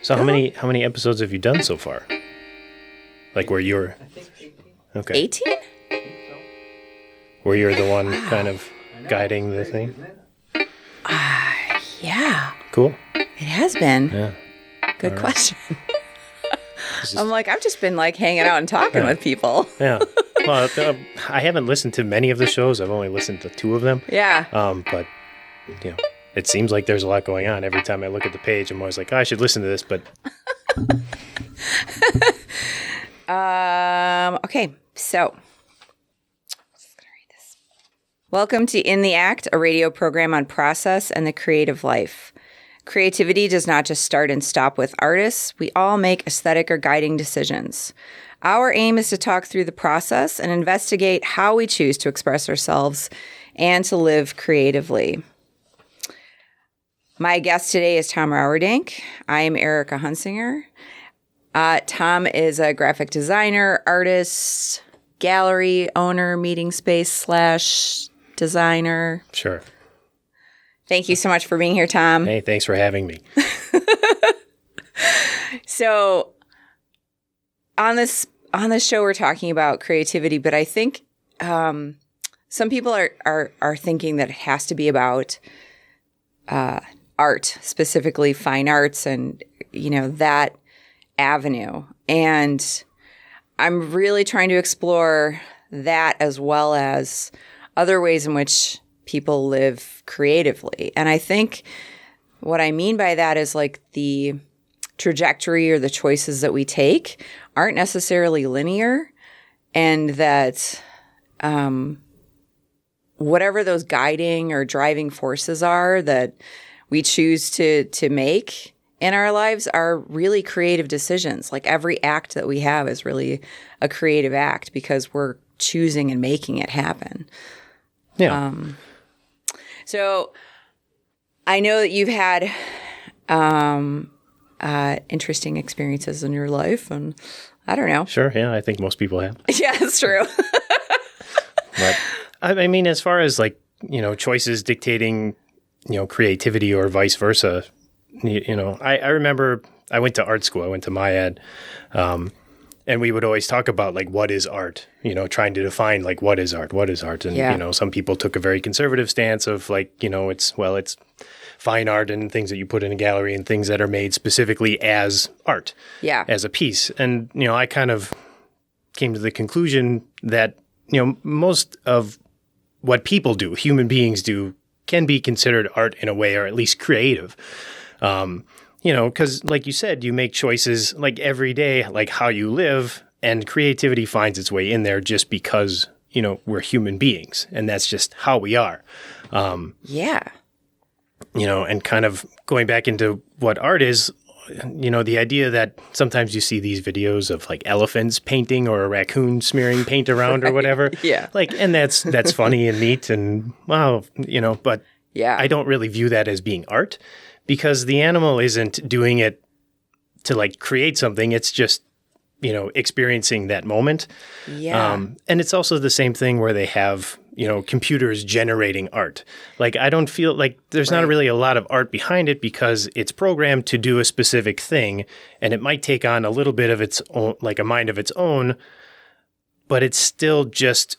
So how many episodes have you done so far? Like where you're... I think 18. Okay. 18? I think so. Where you're the one kind of guiding the thing? Isn't it? Yeah, Cool. it has been. Yeah. Good question. This is- I'm like, I've just been like hanging out and talking with people. Yeah. Well, I haven't listened to many of the shows. I've only listened to 2 of them. Yeah. But, you know, it seems like there's a lot going on. Every time I look at the page, I'm always like, oh, I should listen to this, but... Okay, so just gonna read this. Welcome to In the Act, a radio program on process and the creative life. Creativity does not just start and stop with artists. We all make aesthetic or guiding decisions. Our aim is to talk through the process and investigate how we choose to express ourselves and to live creatively. My guest today is Tom Rauwerdink. I am Erica Hunsinger. Tom is a graphic designer, artist, gallery owner, meeting space / designer. Sure. Thank you so much for being here, Tom. Hey, thanks for having me. So on this show, we're talking about creativity, but I think some people are thinking that it has to be about art, specifically fine arts, and that avenue. And I'm really trying to explore that as well as other ways in which people live creatively. And I think what I mean by that is like the trajectory or the choices that we take aren't necessarily linear, and that whatever those guiding or driving forces are that we choose to make in our lives are really creative decisions. Like every act that we have is really a creative act because we're choosing and making it happen. Yeah. So I know that you've had interesting experiences in your life, and I don't know. Sure. Yeah, I think most people have. Yeah, it's true. But I mean, as far as like, choices dictating, creativity or vice versa, I remember I went to art school. I went to MyAd, and we would always talk about like, what is art? Trying to define like, what is art? And, some people took a very conservative stance of like, it's fine art and things that you put in a gallery and things that are made specifically as art, as a piece. And, I kind of came to the conclusion that, most of what people do, human beings do, can be considered art in a way, or at least creative. Because like you said, you make choices like every day, like how you live, and creativity finds its way in there just because, we're human beings, and that's just how we are. And kind of going back into what art is, the idea that sometimes you see these videos of like elephants painting or a raccoon smearing paint around or whatever. Yeah. Like, and that's funny and neat and wow, but I don't really view that as being art, because the animal isn't doing it to like create something. It's just, experiencing that moment. Yeah. And it's also the same thing where they have, computers generating art. Like, I don't feel like there's not really a lot of art behind it because it's programmed to do a specific thing, and it might take on a little bit of its own, like a mind of its own, but it's still just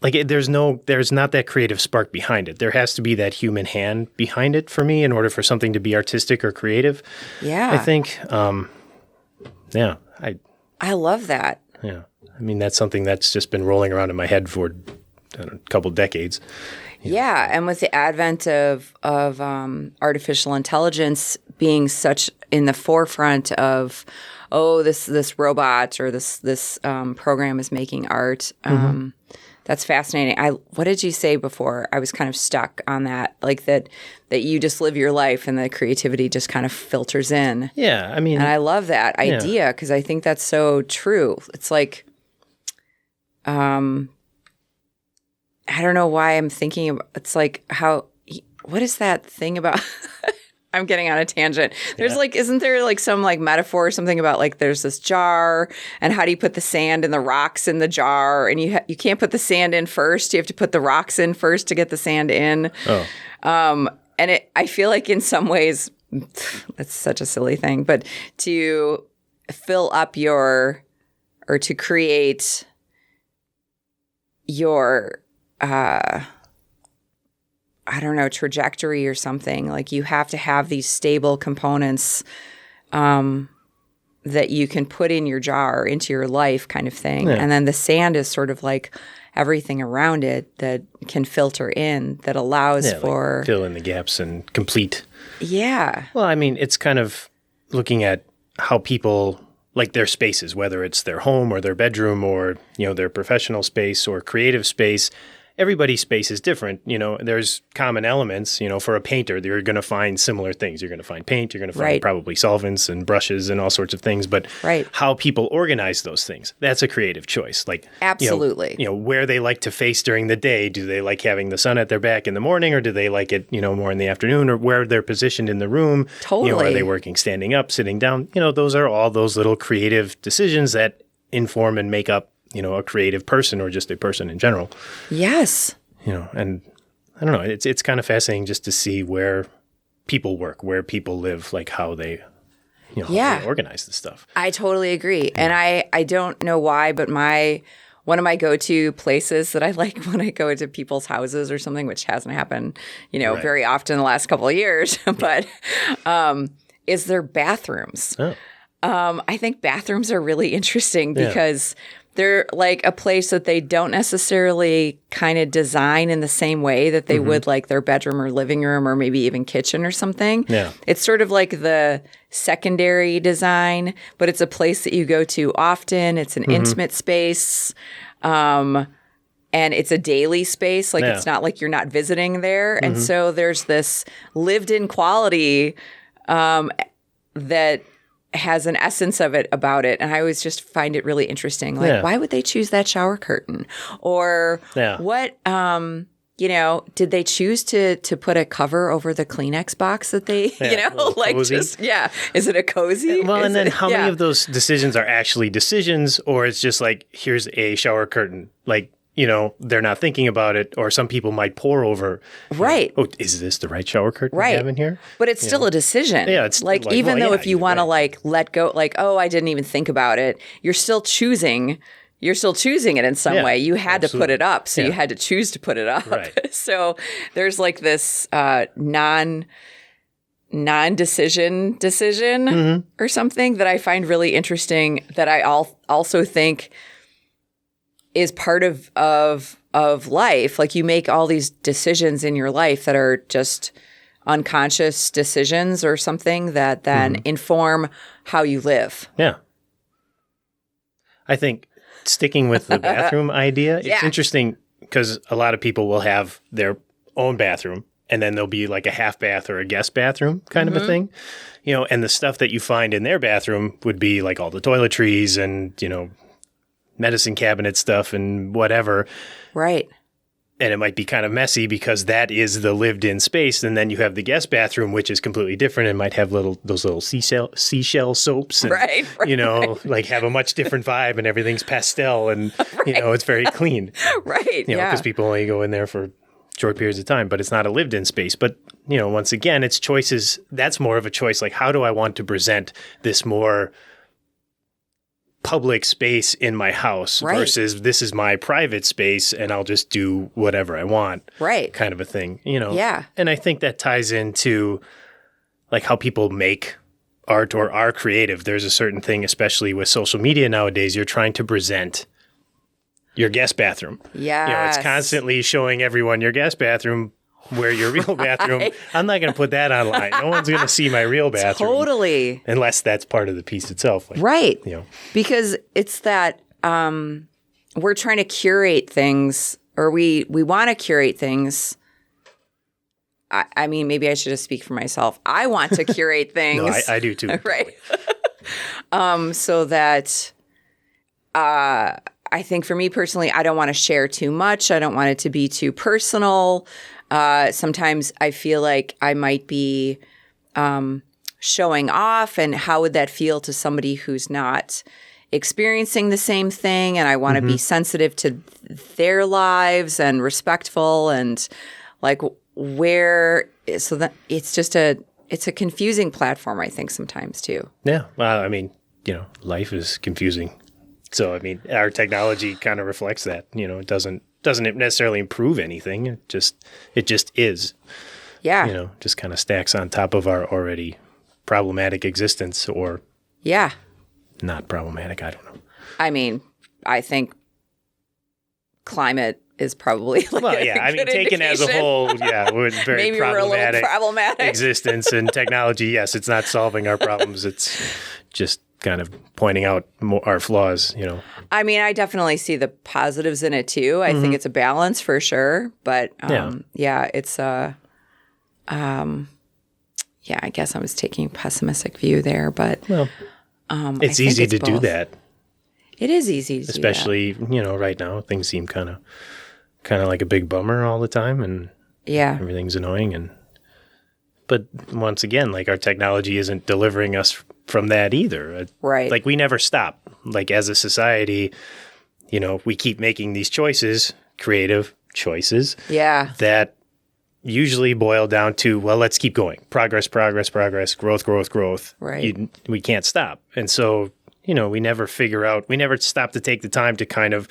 like there's not that creative spark behind it. There has to be that human hand behind it for me in order for something to be artistic or creative. Yeah. I think, I love that. Yeah. I mean, that's something that's just been rolling around in my head for a couple decades. Yeah. And with the advent of artificial intelligence being such in the forefront of, this robot or this program is making art. That's fascinating. What did you say before? I was kind of stuck on that, like that you just live your life and the creativity just kind of filters in. Yeah, I mean, and I love that idea because I think that's so true. It's like, I don't know why I'm thinking of. It's like what is that thing about? I'm getting on a tangent. There's isn't there like some like metaphor or something about like there's this jar and how do you put the sand and the rocks in the jar, and you can't put the sand in first. You have to put the rocks in first to get the sand in. Oh. And I feel like in some ways that's such a silly thing, but to fill up or to create your, I don't know, trajectory or something. Like you have to have these stable components that you can put in your jar, into your life kind of thing. Yeah. And then the sand is sort of like everything around it that can filter in, that allows for... Like fill in the gaps and complete. Yeah. Well, I mean, it's kind of looking at how people like their spaces, whether it's their home or their bedroom or, their professional space or creative space. Everybody's space is different. There's common elements. For a painter, you're going to find similar things. You're going to find paint. You're going to find probably solvents and brushes and all sorts of things. But how people organize those things, that's a creative choice. Like absolutely, where they like to face during the day. Do they like having the sun at their back in the morning, or do they like it, more in the afternoon, or where they're positioned in the room? Totally. Are they working standing up, sitting down? Those are all those little creative decisions that inform and make up a creative person or just a person in general. Yes. And I don't know, it's kind of fascinating just to see where people work, where people live, like how they, how they organize this stuff. I totally agree. And I don't know why, but one of my go-to places that I like when I go into people's houses or something, which hasn't happened, very often in the last couple of years, but is their bathrooms. Oh. I think bathrooms are really interesting because they're like a place that they don't necessarily kind of design in the same way that they would like their bedroom or living room or maybe even kitchen or something. Yeah. It's sort of like the secondary design, but it's a place that you go to often. It's an intimate space. And it's a daily space. Like it's not like you're not visiting there. And so there's this lived in quality that has an essence of it about it. And I always just find it really interesting. Like, why would they choose that shower curtain? Or what, did they choose to put a cover over the Kleenex box that they, like cozy. Is it a cozy? Well, and then it, how many of those decisions are actually decisions, or it's just like, here's a shower curtain, like, they're not thinking about it, or some people might pour over. Right. Is this the right shower curtain we have in here? But it's still a decision. Yeah, it's like even though if you want to like let go, like, oh, I didn't even think about it, you're still choosing it in some way. You had to put it up, so you had to choose to put it up. Right. So there's like this non-decision decision or something that I find really interesting that I also think is part of life. Like you make all these decisions in your life that are just unconscious decisions or something that then inform how you live. Yeah. I think sticking with the bathroom idea, it's interesting because a lot of people will have their own bathroom and then there'll be like a half bath or a guest bathroom kind of a thing, and the stuff that you find in their bathroom would be like all the toiletries and, medicine cabinet stuff and whatever. Right. And it might be kind of messy because that is the lived-in space. And then you have the guest bathroom, which is completely different and might have those little seashell soaps and, like have a much different vibe and everything's pastel and, it's very clean. Right. Because people only go in there for short periods of time, but it's not a lived-in space. But, once again, it's choices. That's more of a choice. Like, how do I want to present this more public space in my house versus this is my private space and I'll just do whatever I want. Right. Kind of a thing, Yeah. And I think that ties into like how people make art or are creative. There's a certain thing, especially with social media nowadays, you're trying to present your guest bathroom. Yeah. It's constantly showing everyone your guest bathroom where your real bathroom. I'm not going to put that online. No one's going to see my real bathroom. Totally. Unless that's part of the piece itself. Like, right. Because it's that we're trying to curate things, or we want to curate things. I mean, maybe I should just speak for myself. I want to curate things. No, I do too. Right. So that I think for me personally, I don't want to share too much. I don't want it to be too personal. Sometimes I feel like I might be showing off, and how would that feel to somebody who's not experiencing the same thing? And I want to be sensitive to their lives and respectful and like so that it's just it's a confusing platform, I think, sometimes too. Yeah. Well, I mean, life is confusing. So, I mean, our technology kind of reflects that. It doesn't necessarily improve anything. It just is. Yeah. Just kind of stacks on top of our already problematic existence, or not problematic. I don't know. I mean, I think climate is probably taken as a whole, we're very maybe we're a little problematic existence, and technology. Yes, it's not solving our problems. It's just kind of pointing out our flaws. I mean, I definitely see the positives in it too. I think it's a balance for sure, but it's I guess I was taking a pessimistic view there, but it's easy to do that. It is easy to especially do that. Right now things seem kind of like a big bummer all the time, and everything's annoying, but once again, like, our technology isn't delivering us from that either. Right. Like, we never stop. Like, as a society, we keep making these choices, creative choices, that usually boil down to, well, let's keep going. Progress, growth. Right. We can't stop. And so, we never stop to take the time to kind of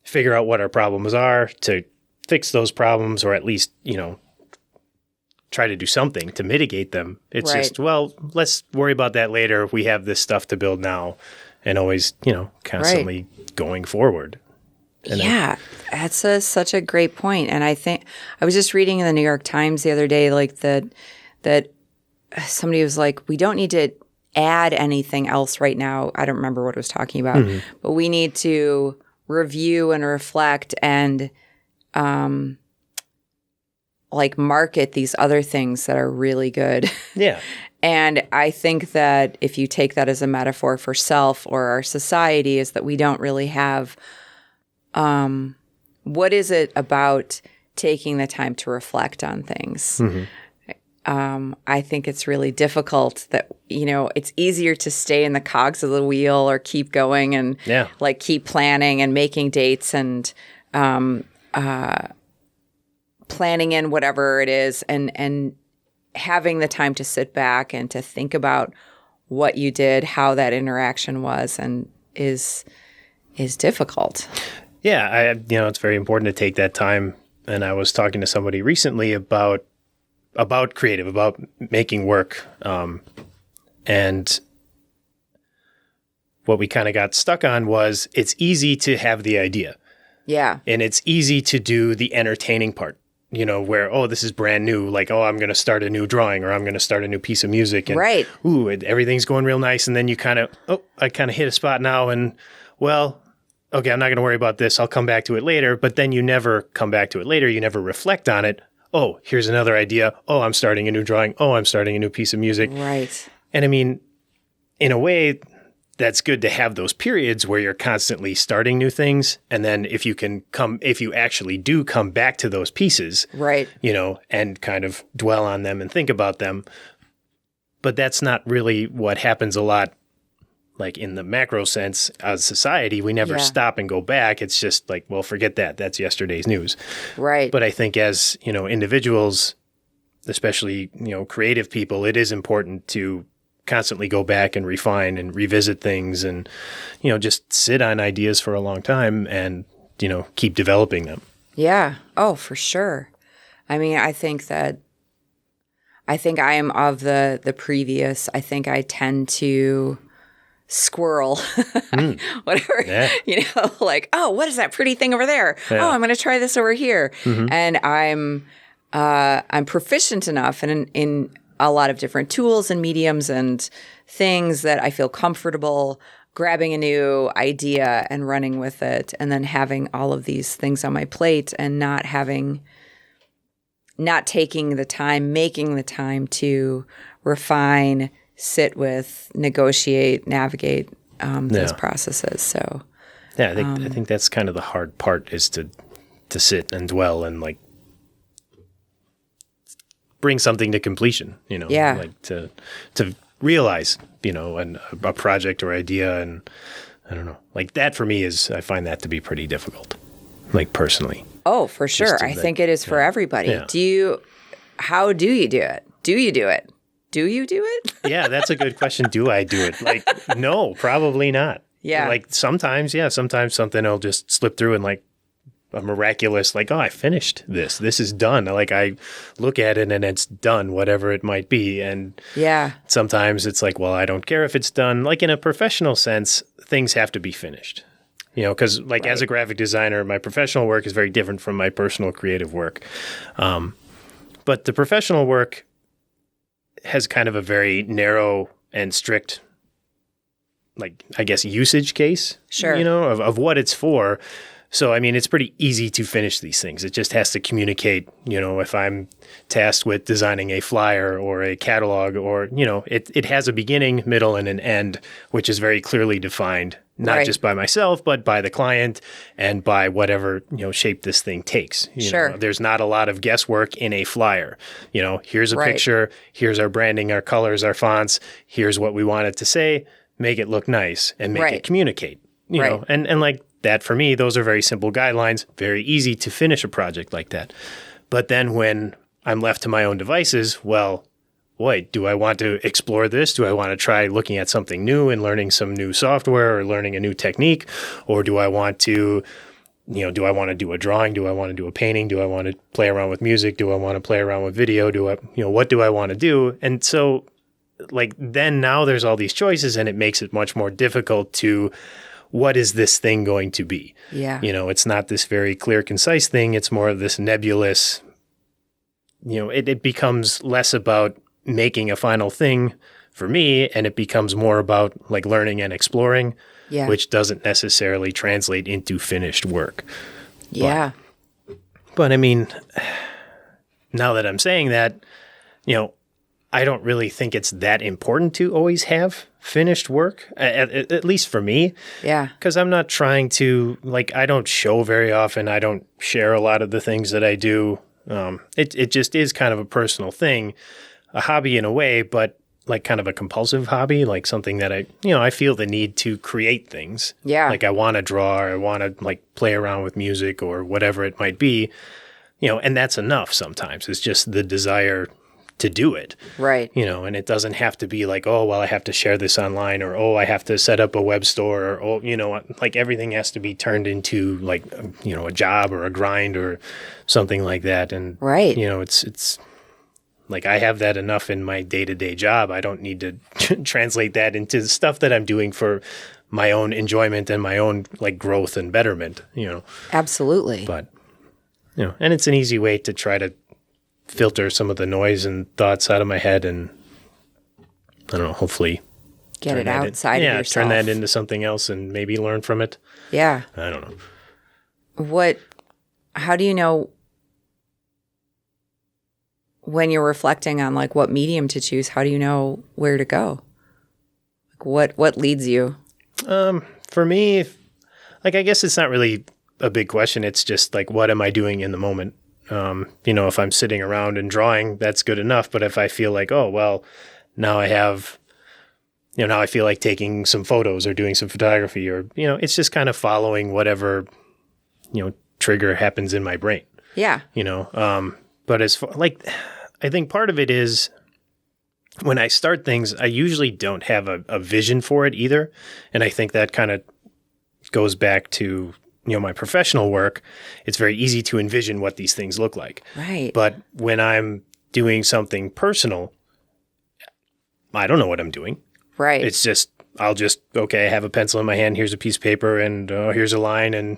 figure out what our problems are, to fix those problems, or at least, try to do something to mitigate them. It's just, well, let's worry about that later. We have this stuff to build now, and always, constantly going forward. And that's such a great point. And I think I was just reading in the New York Times the other day, like that somebody was like, we don't need to add anything else right now. I don't remember what it was talking about, but we need to review and reflect and market these other things that are really good. Yeah. And I think that if you take that as a metaphor for self or our society, is that we don't really have what is it about taking the time to reflect on things? I think it's really difficult that, it's easier to stay in the cogs of the wheel or keep going and keep planning and making dates and planning in whatever it is and having the time to sit back and to think about what you did, how that interaction was, and is difficult. Yeah, it's very important to take that time. And I was talking to somebody recently about creative, about making work. And what we kind of got stuck on was, it's easy to have the idea. Yeah. And it's easy to do the entertaining part, where, this is brand new. Like, I'm going to start a new drawing, or I'm going to start a new piece of music. And, everything's going real nice. And then you I kind of hit a spot now, and, okay, I'm not going to worry about this. I'll come back to it later. But then you never come back to it later. You never reflect on it. Oh, here's another idea. Oh, I'm starting a new drawing. Oh, I'm starting a new piece of music. Right. And I mean, in a way, that's good to have those periods where you're constantly starting new things. And then if you actually do come back to those pieces, right, and kind of dwell on them and think about them. But that's not really what happens a lot. Like, in the macro sense, as society, we never stop and go back. It's just like, well, forget that. That's yesterday's news. Right. But I think as, individuals, especially, creative people, it is important to constantly go back and refine and revisit things and, just sit on ideas for a long time and, keep developing them. Yeah. Oh, for sure. I mean, I think I am of the previous. I think I tend to squirrel, whatever, like, what is that pretty thing over there? Yeah. I'm going to try this over here. And I'm proficient enough in a lot of different tools and mediums and things that I feel comfortable grabbing a new idea and running with it, and then having all of these things on my plate and not taking the time, making the time to refine, sit with, negotiate, navigate those processes. So, I think that's kind of the hard part, is to sit and dwell and bring something to completion. Like to realize, a project or idea, and I don't know, like that for me I find that to be pretty difficult, like personally. Oh, for sure. I think it is for everybody. Yeah. How do you do it? Do you do it? Do you do it? Yeah, that's a good question. Do I do it? Like, no, probably not. Yeah. Like sometimes something will just slip through and like a miraculous, like, oh, I finished this. This is done. Like I look at it and it's done, whatever it might be. And yeah, sometimes it's like, well, I don't care if it's done. Like in a professional sense, things have to be finished. You know, because like as a graphic designer, my professional work is very different from my personal creative work. But the professional work has kind of a very narrow and strict, like, I guess, usage case, sure, you know, of what it's for. So, I mean, it's pretty easy to finish these things. It just has to communicate, you know, if I'm tasked with designing a flyer or a catalog or, you know, it has a beginning, middle, and an end, which is very clearly defined, not just by myself, but by the client and by whatever, you know, shape this thing takes. You know, there's not a lot of guesswork in a flyer. You know, here's a picture, here's our branding, our colors, our fonts, here's what we want it to say, make it look nice and make it communicate, you know, and like, that for me, those are very simple guidelines, very easy to finish a project like that. But then when I'm left to my own devices, well, boy, do I want to explore this? Do I want to try looking at something new and learning some new software or learning a new technique? Or do I want to, you know, do I want to do a drawing? Do I want to do a painting? Do I want to play around with music? Do I want to play around with video? What do I want to do? And so like then now there's all these choices and it makes it much more difficult to what is this thing going to be? Yeah. You know, it's not this very clear, concise thing. It's more of this nebulous, you know, it becomes less about making a final thing for me, and it becomes more about like learning and exploring, which doesn't necessarily translate into finished work. Yeah. But I mean, now that I'm saying that, you know, I don't really think it's that important to always have finished work, at least for me. Yeah. Because I'm not trying to, like, I don't show very often. I don't share a lot of the things that I do. It just is kind of a personal thing, a hobby in a way, but like kind of a compulsive hobby, like something that I feel the need to create things. Yeah. Like I want to draw or I want to like play around with music or whatever it might be, you know, and that's enough sometimes. It's just the desire to do it. Right. You know, and it doesn't have to be like, oh, well, I have to share this online or, oh, I have to set up a web store or, oh, you know, like everything has to be turned into like, you know, a job or a grind or something like that. And, you know, it's like I have that enough in my day-to-day job. I don't need to translate that into stuff that I'm doing for my own enjoyment and my own like growth and betterment, you know. Absolutely. But, you know, and it's an easy way to try to filter some of the noise and thoughts out of my head and, I don't know, hopefully get it outside of yourself. Turn that into something else and maybe learn from it. Yeah. I don't know. How do you know when you're reflecting on like what medium to choose, how do you know where to go? Like what leads you? For me, like, I guess it's not really a big question. It's just like, what am I doing in the moment? You know, if I'm sitting around and drawing, that's good enough. But if I feel like, oh, well, now I feel like taking some photos or doing some photography or, you know, it's just kind of following whatever, you know, trigger happens in my brain. Yeah. You know, but as far, like, I think part of it is when I start things, I usually don't have a vision for it either. And I think that kind of goes back to, you know, my professional work. It's very easy to envision what these things look like. Right. But when I'm doing something personal, I don't know what I'm doing. Right. It's just, okay, I have a pencil in my hand, here's a piece of paper, and here's a line, and,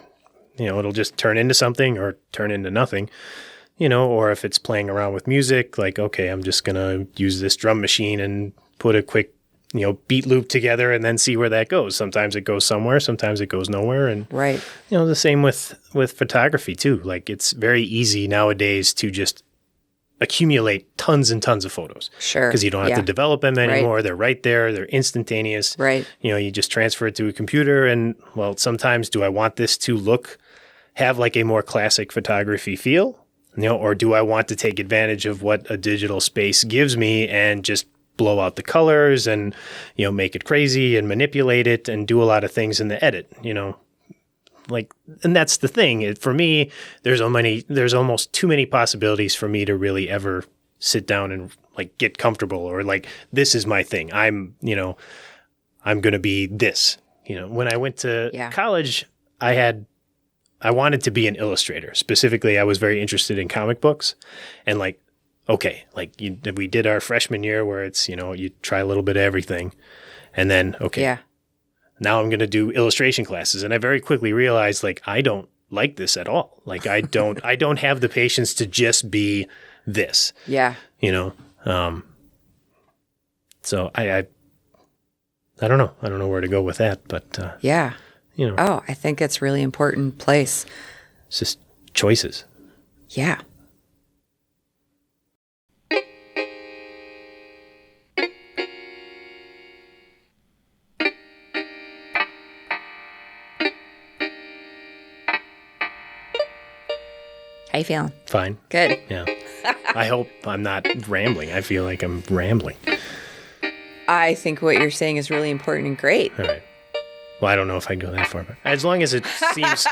you know, it'll just turn into something or turn into nothing. You know, or if it's playing around with music, like, okay, I'm just going to use this drum machine and put a quick, you know, beat loop together and then see where that goes. Sometimes it goes somewhere, sometimes it goes nowhere. And, you know, the same with photography too. Like, it's very easy nowadays to just accumulate tons and tons of photos. Sure. Because you don't have to develop them anymore. They're right there. They're instantaneous. Right. You know, you just transfer it to a computer and, well, sometimes do I want this to have like a more classic photography feel? You know, or do I want to take advantage of what a digital space gives me and just blow out the colors and, you know, make it crazy and manipulate it and do a lot of things in the edit, you know? Like, and that's the thing. For me, there's almost too many possibilities for me to really ever sit down and like get comfortable, or like, this is my thing. I'm going to be this. When I went to college, I wanted to be an illustrator. Specifically, I was very interested in comic books, and like, okay, like we did our freshman year where it's, you try a little bit of everything, and then, okay, now I'm going to do illustration classes. And I very quickly realized, like, I don't like this at all. Like, I don't have the patience to just be this. Yeah. So I don't know. I don't know where to go with that, but I think it's really important place. It's just choices. Yeah. How you feeling? Fine. Good. Yeah. I hope I'm not rambling. I feel like I'm rambling. I think what you're saying is really important and great. All right. Well, I don't know if I go that far, but as long as it seems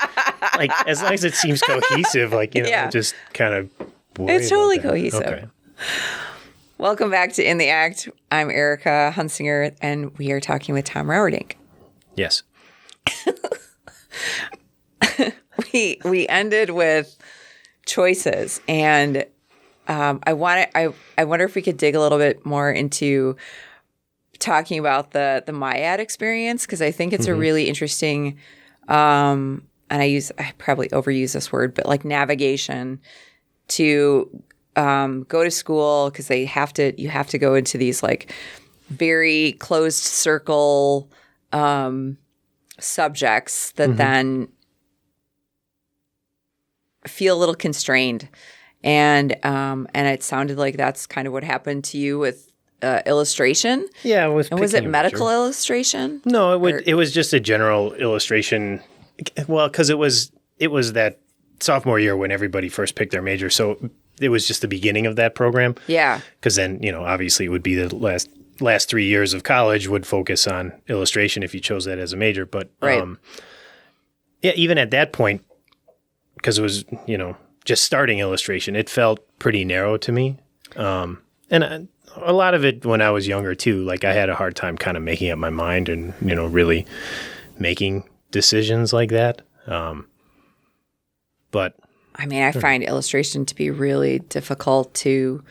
cohesive, like, just kind of. It's totally cohesive. Okay. Welcome back to In the Act. I'm Erica Hunsinger, and we are talking with Tom Rauwerdink. Yes. We ended with choices, and I wonder if we could dig a little bit more into talking about the MyAd experience, because I think it's a really interesting and I probably overuse this word, but like navigation to go to school, because you have to go into these like very closed circle subjects that then feel a little constrained, and it sounded like that's kind of what happened to you with illustration. Yeah, was it medical illustration? No, it was just a general illustration. Well, because it was that sophomore year when everybody first picked their major, so it was just the beginning of that program. Yeah, because then obviously it would be the last 3 years of college would focus on illustration if you chose that as a major. But even at that point, because it was, just starting illustration, it felt pretty narrow to me. And a lot of it when I was younger too, like I had a hard time kind of making up my mind and, really making decisions like that. But I mean, I find illustration to be really difficult to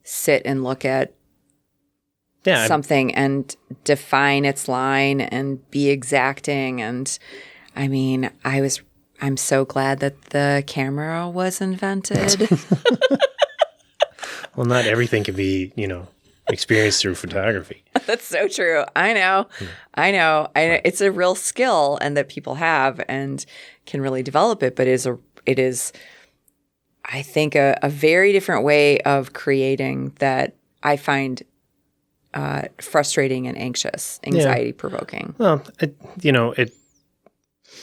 sit and look at something and define its line and be exacting. And I mean, I'm so glad that the camera was invented. Well, not everything can be, experienced through photography. That's so true. I know. It's a real skill, and that people have and can really develop it. But it is, I think, a very different way of creating that I find frustrating and anxiety provoking. Well,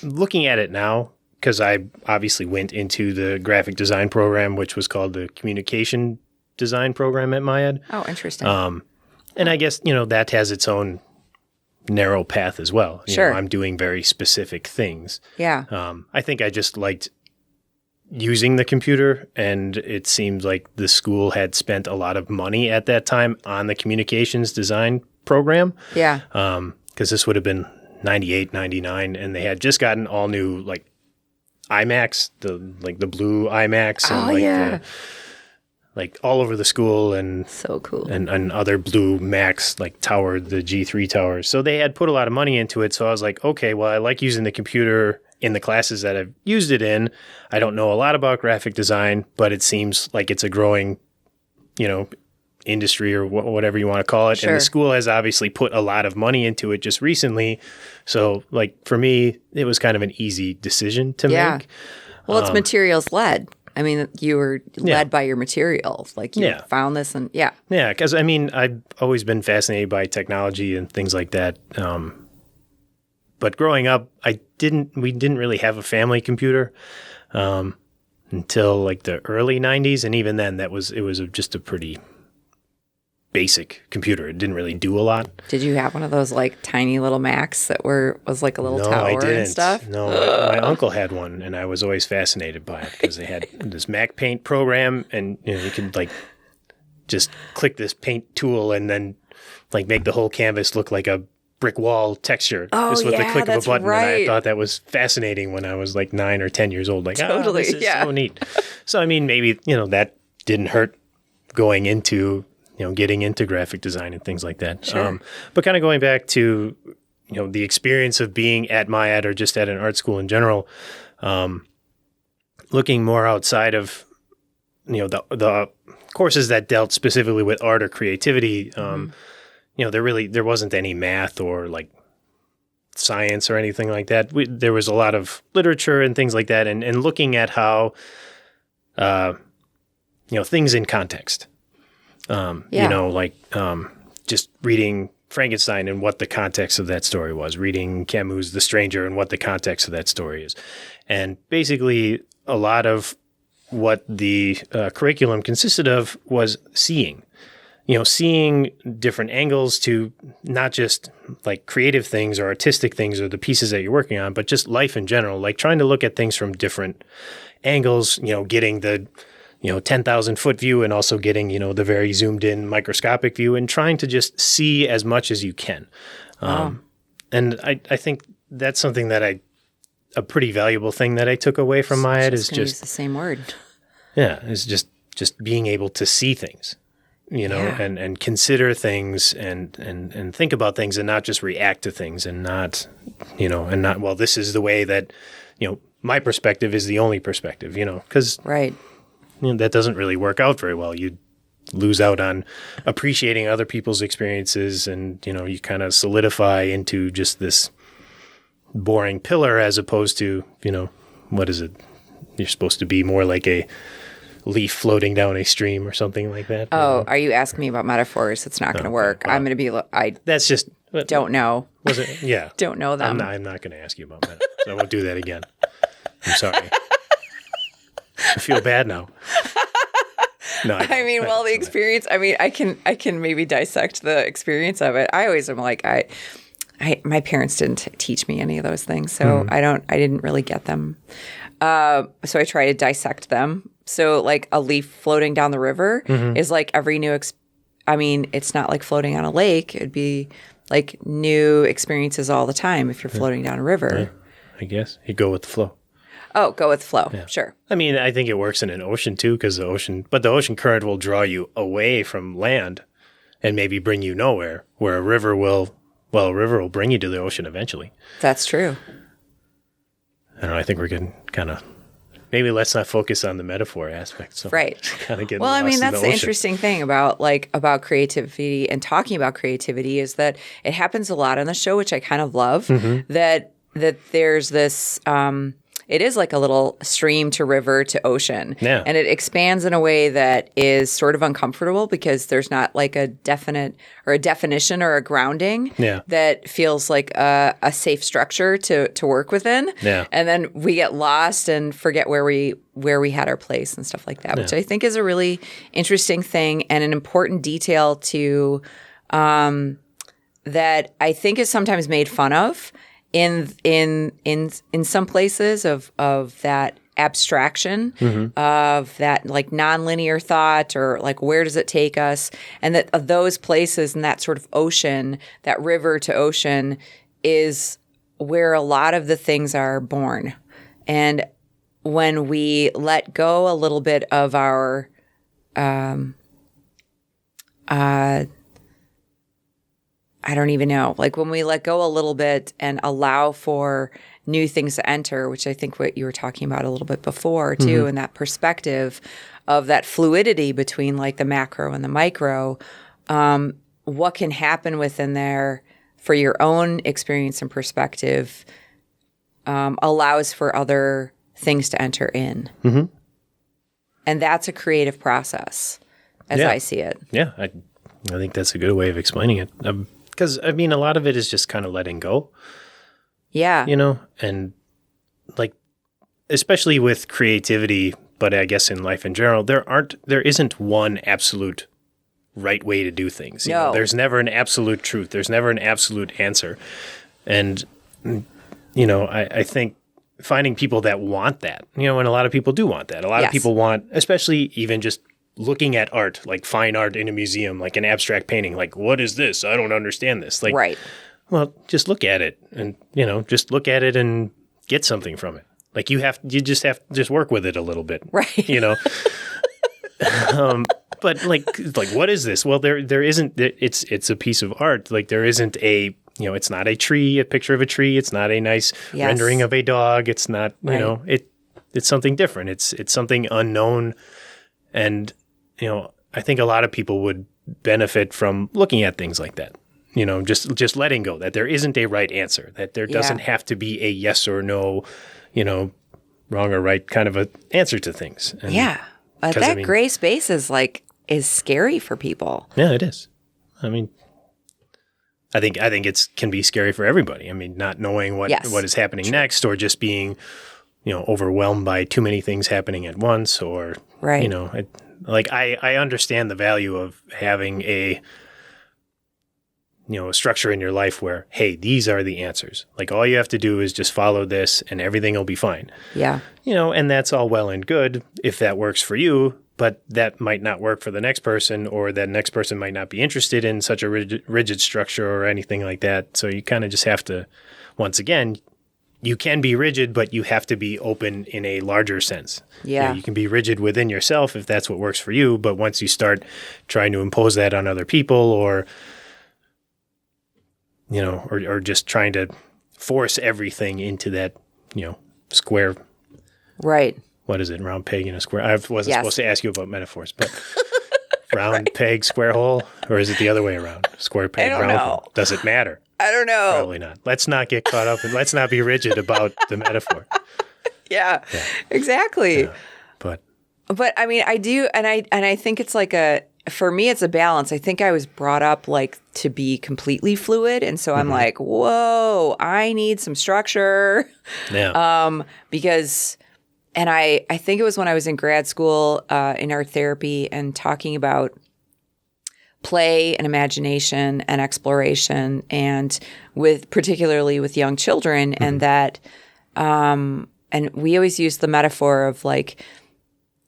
looking at it now, because I obviously went into the graphic design program, which was called the communication design program at MyAd. Oh, interesting. And I guess, that has its own narrow path as well. Sure. I'm doing very specific things. Yeah. I think I just liked using the computer, and it seemed like the school had spent a lot of money at that time on the communications design program. Yeah. Because this would have been 98, 99, and they had just gotten all new, like, iMacs, the blue iMacs, and like all over the school, and so cool, and other blue Macs like tower, the G3 towers. So they had put a lot of money into it. So I was like, okay, well, I like using the computer in the classes that I've used it in. I don't know a lot about graphic design, but it seems like it's a growing, industry or whatever you want to call it. Sure. And the school has obviously put a lot of money into it just recently. So like for me, it was kind of an easy decision to make. Well, it's materials led. I mean, you were led by your materials. Like you found this and Yeah, because I've always been fascinated by technology and things like that. But growing up, we didn't really have a family computer until like the early 90s. And even then it was just a pretty basic computer. It didn't really do a lot. Did you have one of those like tiny little Macs that was like a little tower I didn't. and stuff? No, my uncle had one, and I was always fascinated by it because they had this Mac Paint program, and you could like just click this paint tool and then like make the whole canvas look like a brick wall texture just with the click of a button. Right. And I thought that was fascinating when I was like 9 or 10 years old. Like, Totally, this is so neat. So, I mean, maybe, that didn't hurt going into, getting into graphic design and things like that. Sure. But kind of going back to, the experience of being at MyAd or just at an art school in general, looking more outside of, the courses that dealt specifically with art or creativity, there wasn't any math or like science or anything like that. There was a lot of literature and things like that, and looking at how, things in context. Just reading Frankenstein and what the context of that story was, reading Camus' The Stranger and what the context of that story is. And basically a lot of what the curriculum consisted of was seeing different angles to not just like creative things or artistic things or the pieces that you're working on, but just life in general, like trying to look at things from different angles, getting the 10,000 foot view and also getting, the very zoomed in microscopic view and trying to just see as much as you can. And I think that's something that a pretty valuable thing that I took away from MyAd is just use the same word. Yeah. Is just being able to see things, and consider things and think about things and not just react to things and not, well, this is the way that, my perspective is the only perspective, because right. That doesn't really work out very well. You lose out on appreciating other people's experiences and, you kind of solidify into just this boring pillar as opposed to, what is it? You're supposed to be more like a leaf floating down a stream or something like that. Oh, are you asking me about metaphors? It's not going to work. Well, I'm going to be, that's just, don't know. Was it? Yeah. Don't know them. I'm not going to ask you about metaphors. I won't do that again. I'm sorry. I feel bad now. No, the experience. I can maybe dissect the experience of it. I always am like, my parents didn't teach me any of those things, so I didn't really get them. So I try to dissect them. So like a leaf floating down the river is like every new. It's not like floating on a lake. It'd be like new experiences all the time if you're floating down a river. Yeah, I guess you go with the flow. Oh, go with the flow. Yeah. Sure. I think it works in an ocean too, because the ocean current will draw you away from land and maybe bring you nowhere, where a river will bring you to the ocean eventually. That's true. I don't know. I think we're getting kind of, maybe let's not focus on the metaphor aspect. So right. Kind of get well, lost that's in the interesting thing about creativity and talking about creativity is that it happens a lot on the show, which I kind of love, that there's this, it is like a little stream to river to ocean. Yeah. And it expands in a way that is sort of uncomfortable because there's not like a definite or a definition or a grounding that feels like a safe structure to work within. Yeah. And then we get lost and forget where we had our place and stuff like that, which I think is a really interesting thing and an important detail to that I think is sometimes made fun of. In some places of that abstraction of that like nonlinear thought or like where does it take us, and that of those places and that sort of ocean, that river to ocean is where a lot of the things are born. And when we let go a little bit of our I don't even know. Like when we let go a little bit and allow for new things to enter, which I think what you were talking about a little bit before too, and that perspective of that fluidity between like the macro and the micro, what can happen within there for your own experience and perspective allows for other things to enter in. And that's a creative process as I see it. Yeah, I think that's a good way of explaining it. Because, a lot of it is just kind of letting go. Yeah. And like, especially with creativity, but I guess in life in general, there isn't one absolute right way to do things. No. There's never an absolute truth. There's never an absolute answer. And, I think finding people that want that, and a lot of people do want that. A lot of people want, especially even just looking at art, like fine art in a museum, like an abstract painting, like, what is this? I don't understand this. Like, right. Well, just look at it and, just look at it and get something from it. Like you just have to just work with it a little bit. Right. But like, what is this? Well, there isn't, it's a piece of art. Like there isn't it's not a tree, a picture of a tree. It's not a nice rendering of a dog. It's not, it's something different. It's something unknown. And, I think a lot of people would benefit from looking at things like that. Just letting go that there isn't a right answer, that there doesn't have to be a yes or no, wrong or right kind of a answer to things. And, but that gray space is scary for people. Yeah, it is. I mean, I think it can be scary for everybody. I mean, not knowing what is happening next, or just being, overwhelmed by too many things happening at once, or I understand the value of having a structure in your life where, hey, these are the answers. Like all you have to do is just follow this and everything will be fine. Yeah. And that's all well and good if that works for you, but that might not work for the next person, or that next person might not be interested in such a rigid structure or anything like that. So you kind of just have to, once again, you can be rigid, but you have to be open in a larger sense. Yeah. You can be rigid within yourself if that's what works for you, but once you start trying to impose that on other people, or or just trying to force everything into that, square. Right. What is it? Round peg in a square. I wasn't supposed to ask you about metaphors, but round peg, square hole, or is it the other way around? Square peg, round hole. Does it matter? I don't know. Probably not. Let's not get caught up and let's not be rigid about the metaphor. Yeah, exactly. Yeah. But I mean, I do, and I think it's for me, it's a balance. I think I was brought up to be completely fluid. And so I'm like, whoa, I need some structure. Yeah. Because, and I think it was when I was in grad school in art therapy and talking about play and imagination and exploration, and particularly with young children, and that, and we always use the metaphor of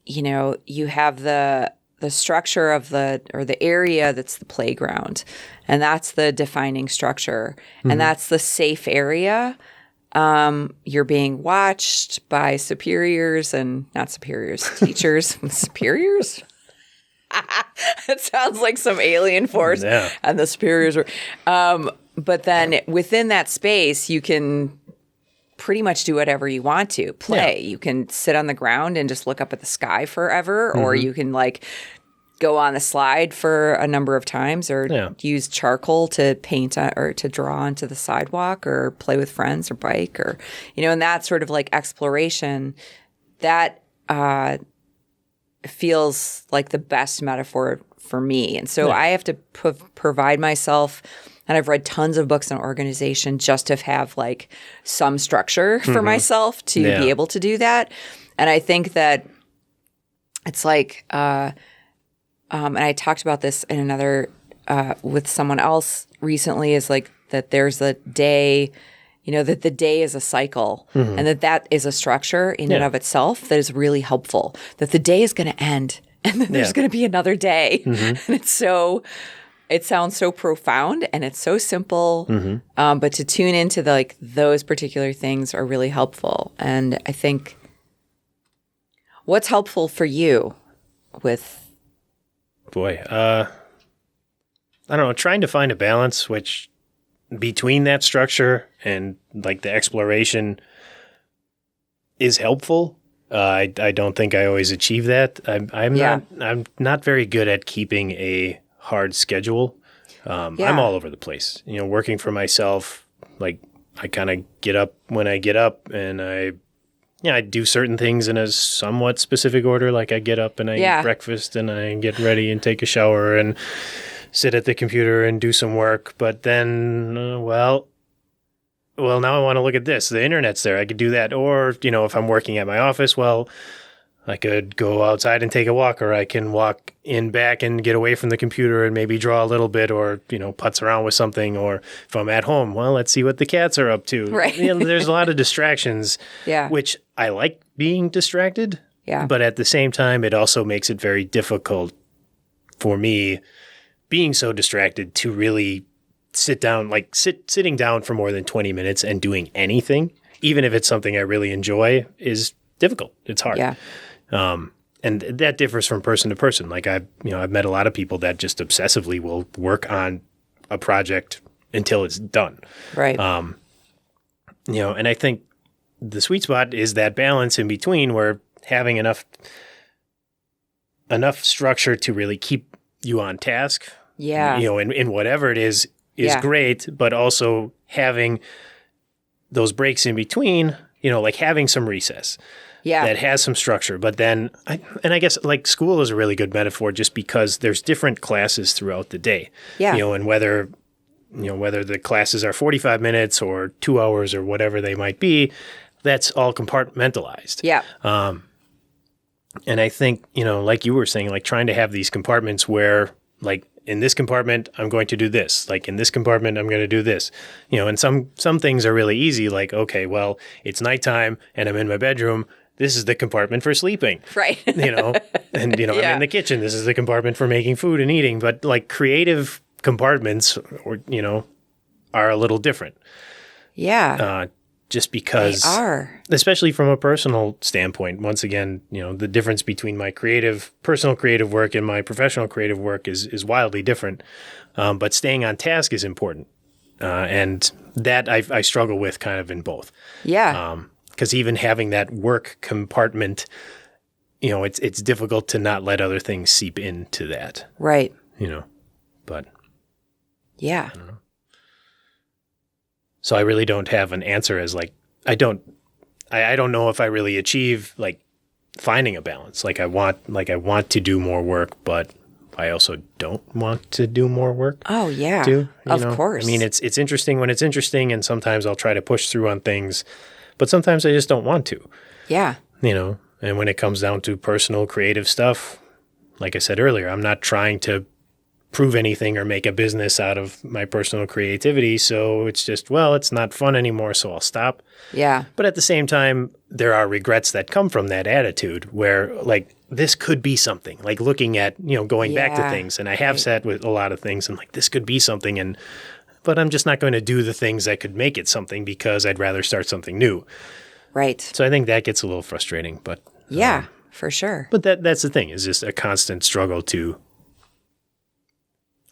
you have the structure of the area that's the playground, and that's the defining structure, and that's the safe area. You're being watched by superiors and not superiors, teachers. Superiors? It sounds like some alien force. Yeah. And the superiors are. But then within that space, you can pretty much do whatever you want to. Play. Yeah. You can sit on the ground and just look up at the sky forever, or you can go on a slide for a number of times, or use charcoal to paint or to draw onto the sidewalk, or play with friends, or bike, or and that sort of exploration that feels like the best metaphor for me. And so I have to provide myself. And I've read tons of books on organization just to have some structure for myself to be able to do that. And I think that it's and I talked about this in another with someone else recently, is that there's a day, that the day is a cycle, and that is a structure in and of itself that is really helpful, that the day is going to end and then there's going to be another day. And it sounds so profound and it's so simple, but to tune into those particular things are really helpful. And I think what's helpful for you with... Boy, I don't know, trying to find a balance between that structure and the exploration is helpful. I don't think I always achieve that. I'm not very good at keeping a hard schedule. I'm all over the place. Working for myself, I kind of get up when I get up, and I do certain things in a somewhat specific order. Like I get up and I eat breakfast and I get ready and take a shower and sit at the computer and do some work. But then, well, now I want to look at this. The internet's there. I could do that. Or, if I'm working at my office, well, I could go outside and take a walk, or I can walk in back and get away from the computer and maybe draw a little bit, or, putz around with something. Or if I'm at home, well, let's see what the cats are up to. Right. There's a lot of distractions, which I like being distracted. Yeah. But at the same time, it also makes it very difficult for me, being so distracted, to really sit down, like sitting down for more than 20 minutes and doing anything, even if it's something I really enjoy, is difficult. It's hard. Yeah. And that differs from person to person. Like I've met a lot of people that just obsessively will work on a project until it's done. Right. And I think the sweet spot is that balance in between, where having enough structure to really keep you on task. Yeah. In whatever it is great, but also having those breaks in between, like having some recess. Yeah. That has some structure. But then, I guess like school is a really good metaphor, just because there's different classes throughout the day. Yeah. And whether the classes are 45 minutes or 2 hours or whatever they might be, that's all compartmentalized. Yeah. And I think, like you were saying, like trying to have these compartments where, like, in this compartment, I'm going to do this. Like in this compartment, I'm going to do this. And some things are really easy. Like, okay, well, it's nighttime and I'm in my bedroom. This is the compartment for sleeping. Right. And, I'm in the kitchen. This is the compartment for making food and eating. But like creative compartments, are a little different. Yeah. Just because, they are. Especially from a personal standpoint. Once again, the difference between my personal creative work and my professional creative work is wildly different. But staying on task is important. And that I struggle with kind of in both. Yeah. Because even having that work compartment, it's difficult to not let other things seep into that. Right. But yeah. I don't know. So I really don't have an answer as like, I don't know if I really achieve like finding a balance. Like I want to do more work, but I also don't want to do more work. Oh yeah. Too, of course. I mean, it's interesting when it's interesting, and sometimes I'll try to push through on things, but sometimes I just don't want to. Yeah. And when it comes down to personal creative stuff, like I said earlier, I'm not trying to prove anything or make a business out of my personal creativity. So it's just, well, it's not fun anymore, so I'll stop. Yeah. But at the same time, there are regrets that come from that attitude where like this could be something, like looking at, going back to things. And I have sat with a lot of things and like, this could be something. But I'm just not going to do the things that could make it something because I'd rather start something new. Right. So I think that gets a little frustrating, but yeah, for sure. But that's the thing, is just a constant struggle to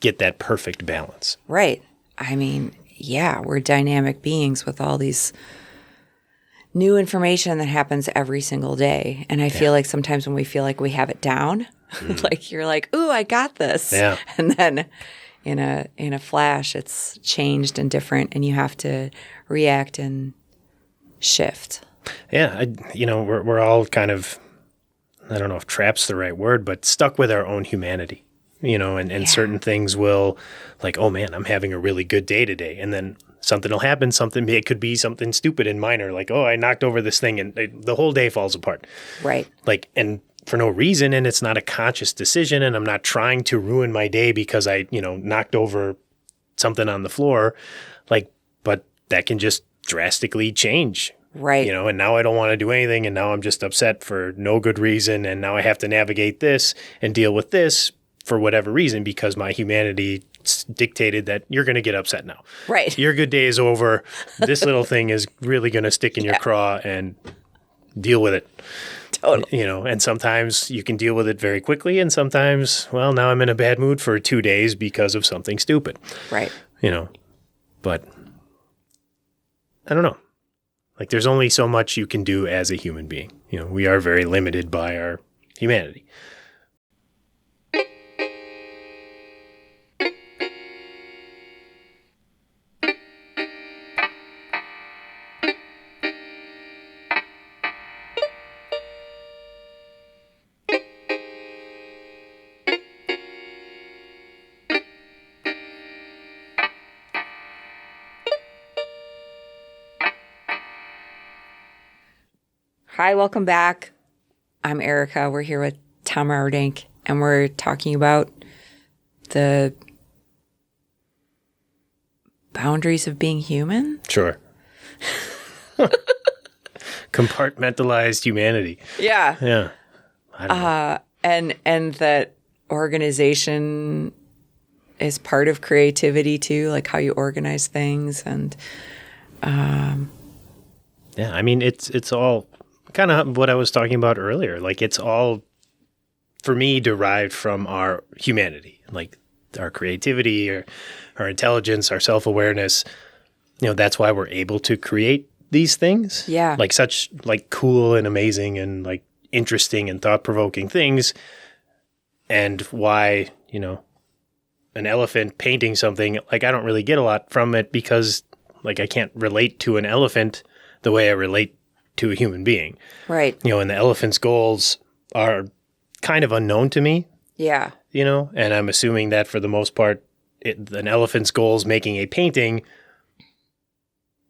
get that perfect balance. Right. I mean, yeah, we're dynamic beings with all these new information that happens every single day. And I feel like sometimes when we feel like we have it down, like you're like, ooh, I got this. Yeah. And then in a flash, it's changed and different, and you have to react and shift. Yeah. We're all kind of, I don't know if trap's the right word, but stuck with our own humanity. And certain things will, like, oh man, I'm having a really good day today. And then something will happen, it could be something stupid and minor, like, oh, I knocked over this thing and the whole day falls apart. Right. Like, and for no reason, and it's not a conscious decision, and I'm not trying to ruin my day because I, knocked over something on the floor. Like, but that can just drastically change. Right. And now I don't want to do anything, and now I'm just upset for no good reason, and now I have to navigate this and deal with this for whatever reason, because my humanity dictated that you're going to get upset now. Right. Your good day is over. This little thing is really going to stick in your craw, and deal with it. Totally. And sometimes you can deal with it very quickly, and sometimes, well, now I'm in a bad mood for 2 days because of something stupid. Right. But I don't know. Like, there's only so much you can do as a human being. We are very limited by our humanity. Hi, welcome back. I'm Erica. We're here with Tom Rauwerdink, and we're talking about the boundaries of being human. Sure. Compartmentalized humanity. Yeah. Yeah. I don't know. And that organization is part of creativity too, like how you organize things. And yeah, I mean, it's all kind of what I was talking about earlier. Like, it's all, for me, derived from our humanity, like our creativity, or our intelligence, our self-awareness. That's why we're able to create these things. Yeah. Like such like cool and amazing and like interesting and thought-provoking things. And why, an elephant painting something, like I don't really get a lot from it because like I can't relate to an elephant the way I relate to a human being. right. And the elephant's goals are kind of unknown to me. Yeah. And I'm assuming that for the most part, an elephant's goals making a painting,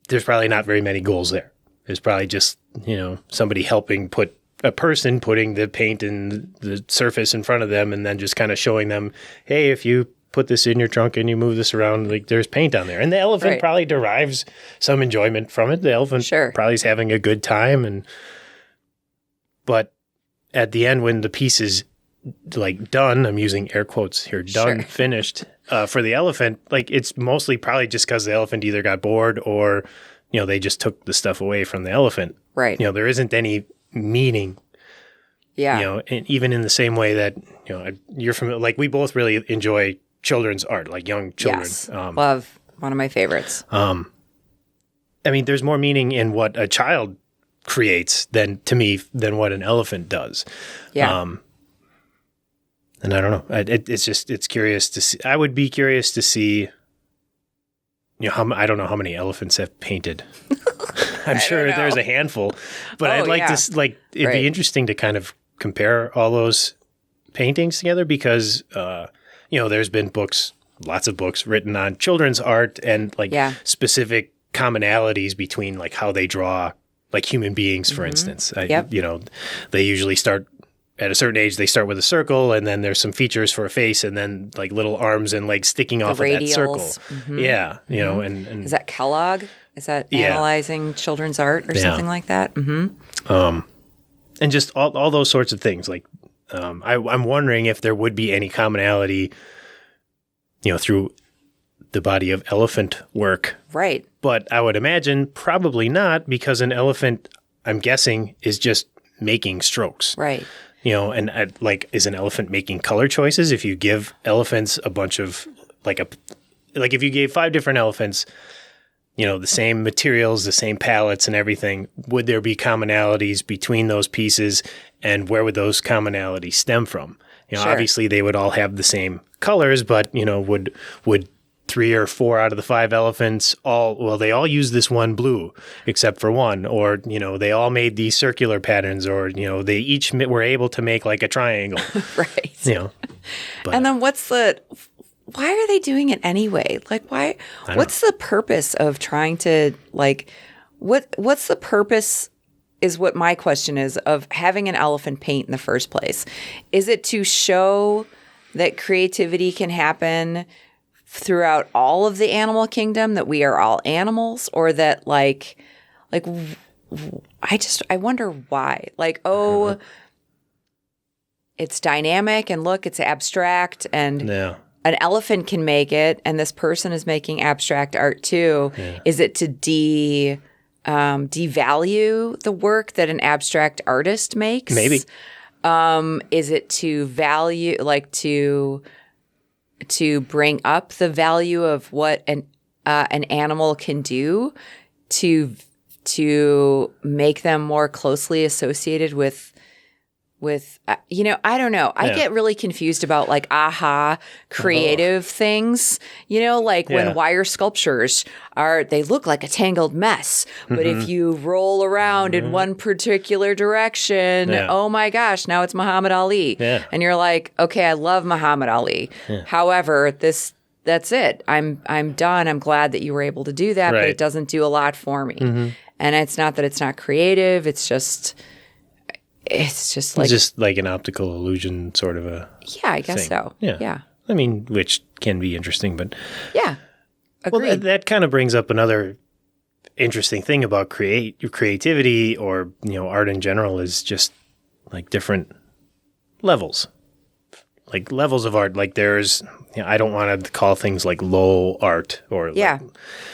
there's probably not very many goals there. There's probably just, somebody helping putting the paint in the surface in front of them and then just kind of showing them, hey, if you put this in your trunk and you move this around, like there's paint on there. And the elephant Right. probably derives some enjoyment from it. The elephant Sure. probably is having a good time. But at the end, when the piece is like done, I'm using air quotes here, done, Sure. finished, for the elephant, like it's mostly probably just because the elephant either got bored or, they just took the stuff away from the elephant. Right. There isn't any meaning, Yeah. and even in the same way that, you're familiar, like we both really enjoy children's art, like young children. Yes. Love. One of my favorites. I mean, there's more meaning in what a child creates than what an elephant does. Yeah. And I don't know. It's curious to see. I would be curious to see, I don't know how many elephants have painted. I'm sure know. there's a handful, but Oh, I'd like yeah. to, like, it'd Right. be interesting to kind of compare all those paintings together because, there's been lots of books written on children's art and like Yeah. specific commonalities between like how they draw like human beings, for instance. Yep. They usually start at a certain age, they start with a circle and then there's some features for a face and then like little arms and legs sticking off of that circle. radials. Yeah. And Is that Kellogg? Is that Yeah. analyzing children's art or something like that? Mm-hmm. and just all those sorts of things. Like, I'm wondering if there would be any commonality, through the body of elephant work. Right. But I would imagine probably not because an elephant, I'm guessing, is just making strokes. Right. Is an elephant making color choices? If you give elephants a bunch of, if you gave 5 different elephants, the same materials, the same palettes and everything, would there be commonalities between those pieces and where would those commonalities stem from? Sure. Obviously they would all have the same colors, but, would 3 or 4 out of the 5 elephants they all use this one blue except for one, or, they all made these circular patterns, or, they each were able to make like a triangle, Right. but, And then why are they doing it anyway? Like, why? What's the purpose of trying to what's the purpose? Is what my question is of having an elephant paint in the first place. Is it to show that creativity can happen throughout all of the animal kingdom, that we are all animals, or that I wonder why. It's dynamic and look, it's abstract and yeah. an elephant can make it, and this person is making abstract art too. Yeah. Is it to devalue the work that an abstract artist makes? Maybe. Is it to value, to bring up the value of what an animal can do to make them more closely associated with I don't know. I get really confused about creative things, when wire sculptures they look like a tangled mess. But if you roll around in one particular direction, oh my gosh, now it's Muhammad Ali. Yeah. And you're like, okay, I love Muhammad Ali. Yeah. However, that's it. I'm done. I'm glad that you were able to do that, but Right. it doesn't do a lot for me. And it's not that it's not creative. It's just like, It's just like an optical illusion sort of a yeah, I guess thing. so. Yeah. Yeah. I mean, which can be interesting, but Yeah. Agreed. well, that kind of brings up another interesting thing about creativity or, art in general is just like different levels. Like levels of art. Like there's, I don't want to call things like low art or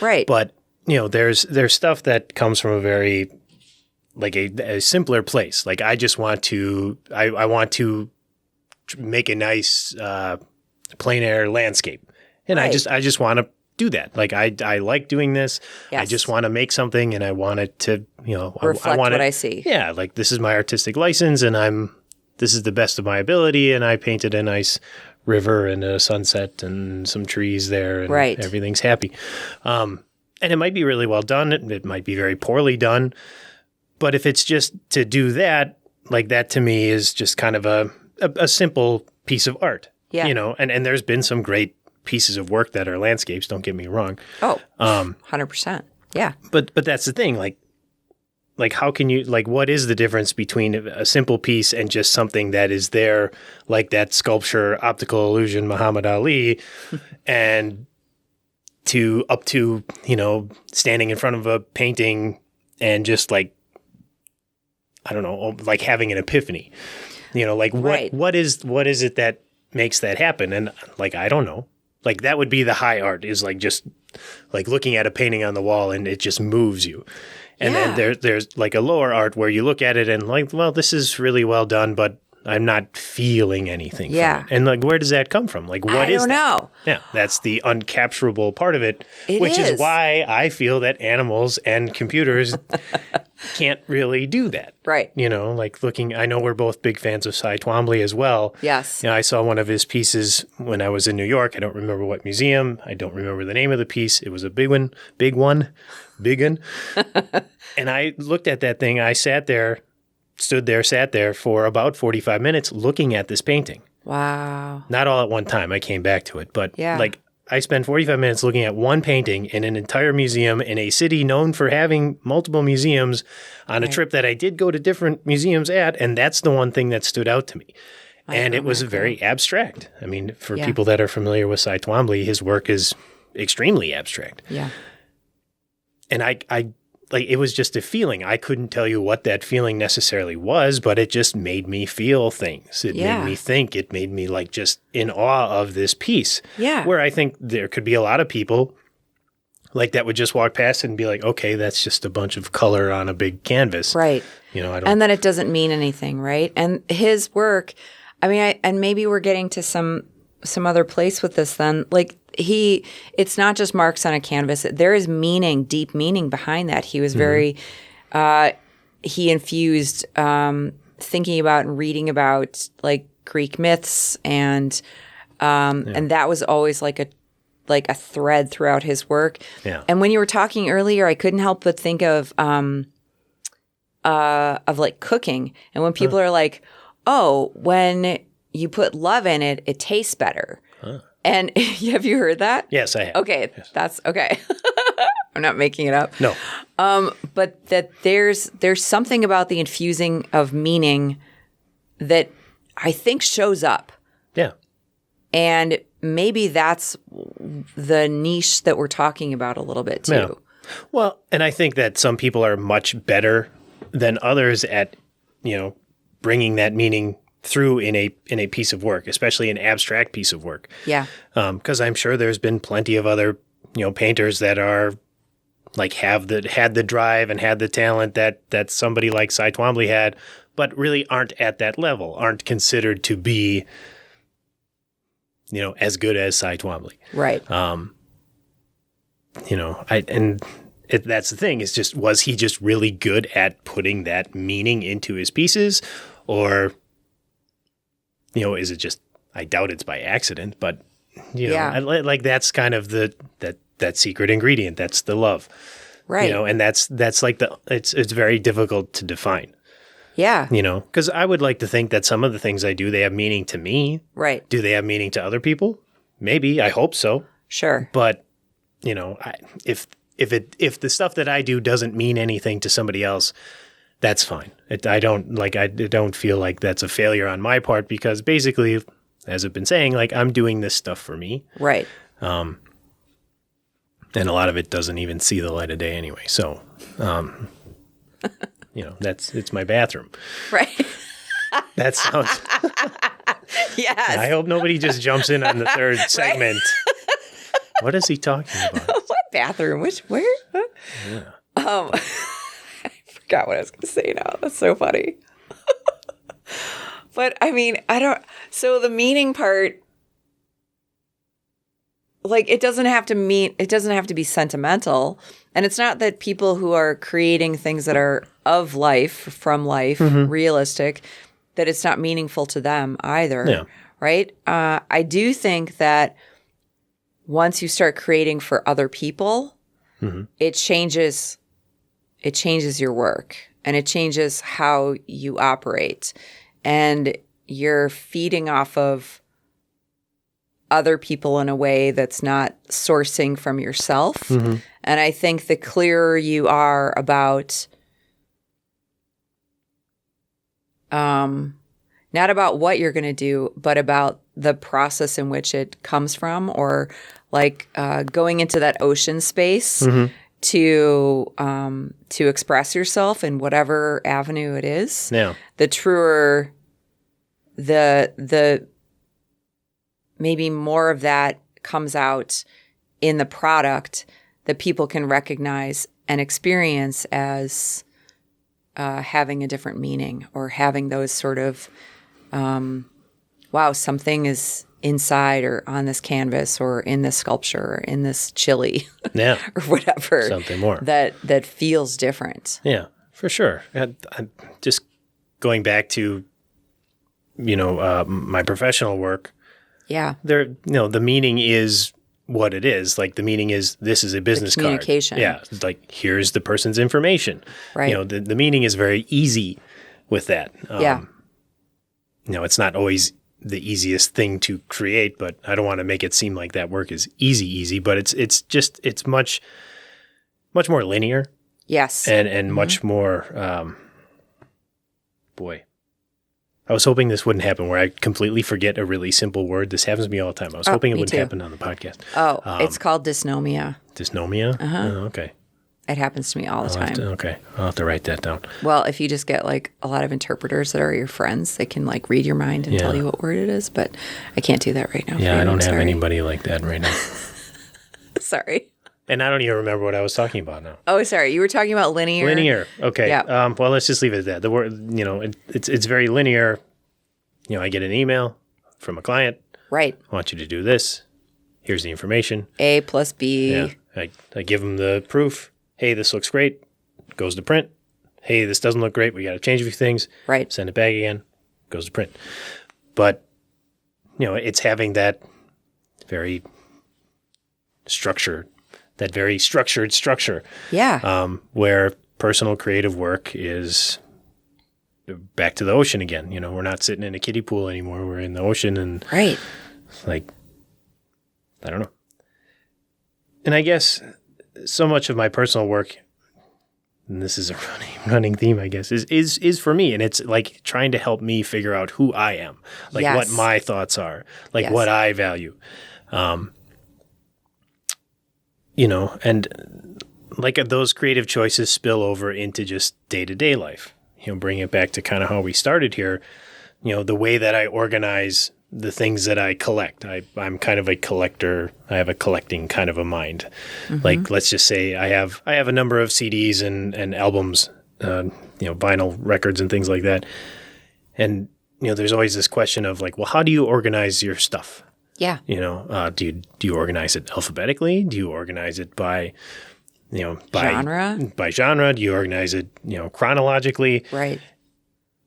right. But there's stuff that comes from a very like a simpler place. Like I just want to I want to make a nice plein air landscape, and I just want to do that. Like I like doing this. Yes. I just want to make something, and I want it to reflect I want what it, I see. Yeah, like this is my artistic license, and this is the best of my ability, and I painted a nice river and a sunset and some trees there, and right. everything's happy. And it might be really well done. It might be very poorly done. But if it's just to do that, like that to me is just kind of a simple piece of art. Yeah. And there's been some great pieces of work that are landscapes, don't get me wrong. Oh, 100%. Yeah. But that's the thing, like how can you, like what is the difference between a simple piece and just something that is there, like that sculpture, optical illusion, Muhammad Ali, and up to, standing in front of a painting and just like, I don't know, like having an epiphany, like right. what is it that makes that happen? And like, I don't know, like that would be the high art, is like just like looking at a painting on the wall and it just moves you. And then there's like a lower art where you look at it and like, well, this is really well done, but I'm not feeling anything from it. And like, where does that come from? Like, what is that? I don't know. Yeah, that's the uncapturable part of it, which is why I feel that animals and computers can't really do that. Right. Like I know we're both big fans of Cy Twombly as well. Yes. I saw one of his pieces when I was in New York. I don't remember what museum. I don't remember the name of the piece. It was a big one. And I looked at that thing. I sat there for about 45 minutes looking at this painting. Wow. Not all at one time. I came back to it. But like I spent 45 minutes looking at one painting in an entire museum in a city known for having multiple museums on a trip that I did go to different museums at. And that's the one thing that stood out to me. And it was very abstract. I mean, for people that are familiar with Cy Twombly, his work is extremely abstract. Yeah. And I like, it was just a feeling. I couldn't tell you what that feeling necessarily was, but it just made me feel things. It made me think. It made me like just in awe of this piece. Yeah. Where I think there could be a lot of people like that would just walk past and be like, okay, that's just a bunch of color on a big canvas. Right. I don't. And then it doesn't mean anything, right? And his work, I mean, and maybe we're getting to some other place with this then. Like it's not just marks on a canvas. There is meaning, deep meaning behind that. He was very, he infused thinking about and reading about like Greek myths and that was always like a thread throughout his work. Yeah. And when you were talking earlier, I couldn't help but think of like cooking. And when people are like, oh, when you put love in it, it tastes better. Huh. And have you heard that? Yes, I have. Okay, yes. That's okay. I'm not making it up. No. But that there's something about the infusing of meaning that I think shows up. Yeah. And maybe that's the niche that we're talking about a little bit too. Yeah. Well, and I think that some people are much better than others at, bringing that meaning through in a piece of work, especially an abstract piece of work. Yeah. Because I'm sure there's been plenty of other, painters that are like had the drive and had the talent that somebody like Cy Twombly had, but really aren't at that level, aren't considered to be, as good as Cy Twombly. Right. That's the thing, is just, was he just really good at putting that meaning into his pieces, or is it just, I doubt it's by accident, but like that's kind of that secret ingredient. That's the love. Right. And that's like it's very difficult to define. Yeah. Because I would like to think that some of the things I do, they have meaning to me. Right. Do they have meaning to other people? Maybe. I hope so. Sure. But, if the stuff that I do doesn't mean anything to somebody else, that's fine. I don't feel like that's a failure on my part, because basically, as I've been saying, like, I'm doing this stuff for me. Right. And a lot of it doesn't even see the light of day anyway. So, it's my bathroom. Right. That sounds. Yes. I hope nobody just jumps in on the third segment. What is he talking about? What bathroom? Where? Yeah. I forgot what I was going to say now. That's so funny. But I mean, so the meaning part, like, it doesn't have to be sentimental. And it's not that people who are creating things that are of life, from life, realistic, that it's not meaningful to them either. Yeah. Right? I do think that once you start creating for other people, it changes your work and it changes how you operate. And you're feeding off of other people in a way that's not sourcing from yourself. And I think the clearer you are about not about what you're going to do, but about the process in which it comes from, or like going into that ocean space to express yourself in whatever avenue it is. Yeah. The truer, the maybe more of that comes out in the product that people can recognize and experience as having a different meaning, or having those sort of, wow, something is inside or on this canvas or in this sculpture or in this chili or whatever. Something more. That feels different. Yeah, for sure. I'm just going back to, my professional work. Yeah. The meaning is what it is. Like, the meaning is, this is a business card. Communication. Yeah. It's like, here's the person's information. Right. The meaning is very easy with that. Yeah. It's not always the easiest thing to create, but I don't want to make it seem like that work is easy, but it's much more linear. Yes. And much more, boy. I was hoping this wouldn't happen, where I completely forget a really simple word. This happens to me all the time. I was hoping it wouldn't happen on the podcast. Oh, it's called dysnomia. Dysnomia? Oh, okay. It happens to me all the time. I'll have to write that down. Well, if you just get like a lot of interpreters that are your friends, they can like read your mind and tell you what word it is. But I can't do that right now. Yeah, I don't have anybody like that right now. Sorry. And I don't even remember what I was talking about now. Oh, sorry. You were talking about linear. Linear. Okay. Yeah. Well, let's just leave it at that. The word, it's very linear. I get an email from a client. Right. I want you to do this. Here's the information. A plus B. Yeah. I give them the proof. Hey, this looks great. Goes to print. Hey, this doesn't look great. We got to change a few things. Right. Send it back again. Goes to print. But, it's having that very structured structure. Yeah. Where personal creative work is back to the ocean again. We're not sitting in a kiddie pool anymore. We're in the ocean, and right. Like, I don't know. And I guess so much of my personal work, and this is a running theme, I guess, is for me. And it's like trying to help me figure out who I am, like what my thoughts are, like what I value. And like those creative choices spill over into just day-to-day life. Bring it back to kind of how we started here, the way that I organize the things that I collect. I'm kind of a collector. I have a collecting kind of a mind. Like, let's just say I have a number of CDs and albums, vinyl records and things like that. And, there's always this question of like, well, how do you organize your stuff? Yeah. Do you organize it alphabetically? Do you organize it by genre? By genre? Do you organize it, chronologically? Right.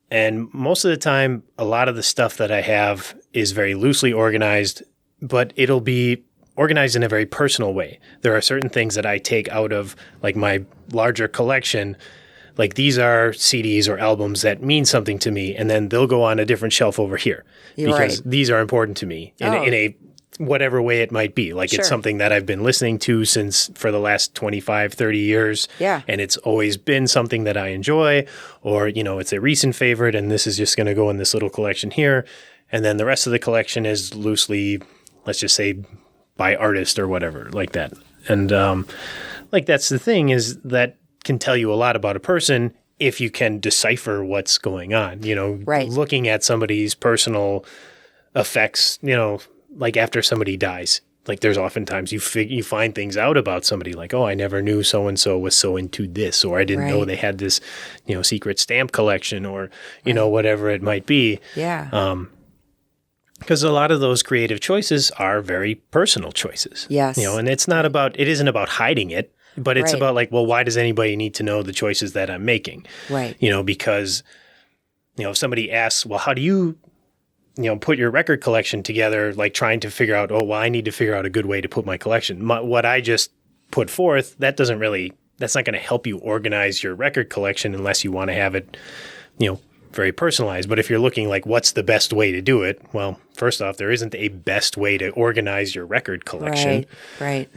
And most of the time, a lot of the stuff that I have is very loosely organized, but it'll be organized in a very personal way. There are certain things that I take out of like my larger collection. Like, these are CDs or albums that mean something to me, and then they'll go on a different shelf over here because these are important to me in a whatever way it might be. Like, it's something that I've been listening to for the last 25, 30 years. Yeah. And it's always been something that I enjoy, or, it's a recent favorite, and this is just going to go in this little collection here. And then the rest of the collection is loosely, let's just say, by artist or whatever, like that. And, that's the thing, is that can tell you a lot about a person if you can decipher what's going on, Right. looking at somebody's personal effects, like after somebody dies. Like there's oftentimes you find things out about somebody like, oh, I never knew so-and-so was so into this, or I didn't know they had this, secret stamp collection, or, whatever it might be. Yeah. Because a lot of those creative choices are very personal choices. Yes. And it isn't about hiding it, but it's Right. about like, well, why does anybody need to know the choices that I'm making? Right. Because, if somebody asks, well, how do you put your record collection together, like trying to figure out, oh, well, I need to figure out a good way to put my collection. What I just put forth, that's not going to help you organize your record collection unless you want to have it, very personalized. But if you're looking like, what's the best way to do it? Well, first off, there isn't a best way to organize your record collection. Right.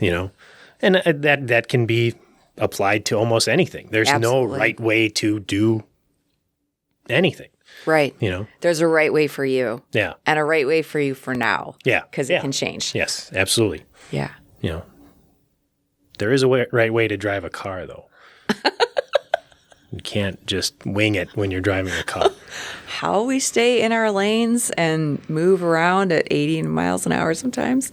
And that can be applied to almost anything. There's Absolutely. no right way to do anything. Right. There's a right way for you. Yeah. And a right way for you for now. Yeah. Because it can change. Yes, absolutely. Yeah. There is a right way to drive a car, though. You can't just wing it when you're driving a car. How we stay in our lanes and move around at 80 miles an hour sometimes,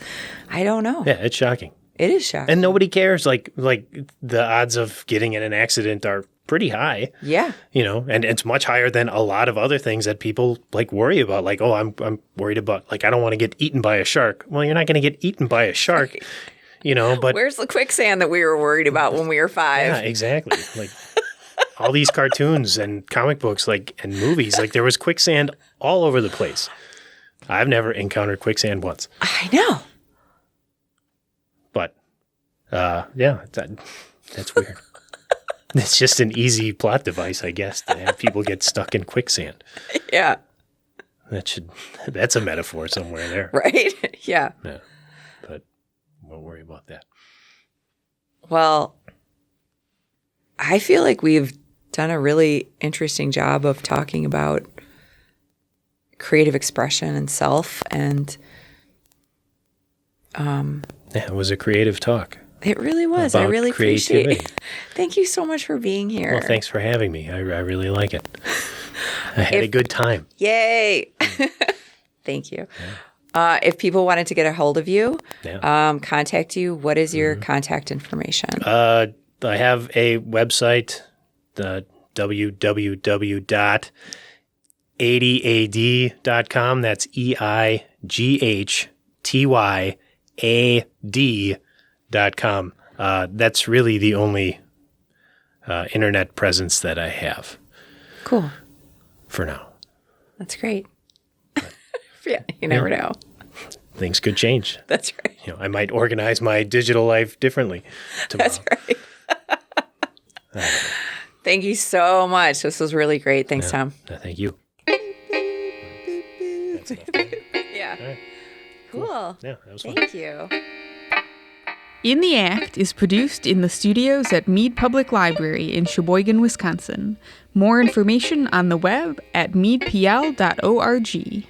I don't know. Yeah, it's shocking. It is shocking. And nobody cares. Like the odds of getting in an accident are pretty high. Yeah. And it's much higher than a lot of other things that people like worry about. Like, oh, I'm worried about, like, I don't want to get eaten by a shark. Well, you're not going to get eaten by a shark, but Where's the quicksand that we were worried about when we were 5? yeah, exactly. Like all these cartoons and comic books, like, and movies, like there was quicksand all over the place. I've never encountered quicksand once, I know. but that's weird. It's just an easy plot device, I guess, to have people get stuck in quicksand. Yeah. That's a metaphor somewhere there. Right? Yeah. Yeah. But won't worry about that. Well, I feel like we've done a really interesting job of talking about creative expression and self, and yeah, it was a creative talk. it really was. I About really appreciate creativity. it. Thank you so much for being here. Well, thanks for having me. I really like it. I had a good time. Yay. Thank you. Yeah. If people wanted to get a hold of you, contact you, what is your contact information? I have a website, www.eightyad.com. That's EIGHTYAD.com. That's really the only internet presence that I have. Cool. For now. That's great. Yeah, you never know. Things could change. That's right. I might organize my digital life differently tomorrow. That's right. Thank you so much. This was really great. Thanks, Tom. Thank you. Yeah. All right. Cool. Yeah, that was fun. Thank you. In the Act is produced in the studios at Mead Public Library in Sheboygan, Wisconsin. More information on the web at meadpl.org.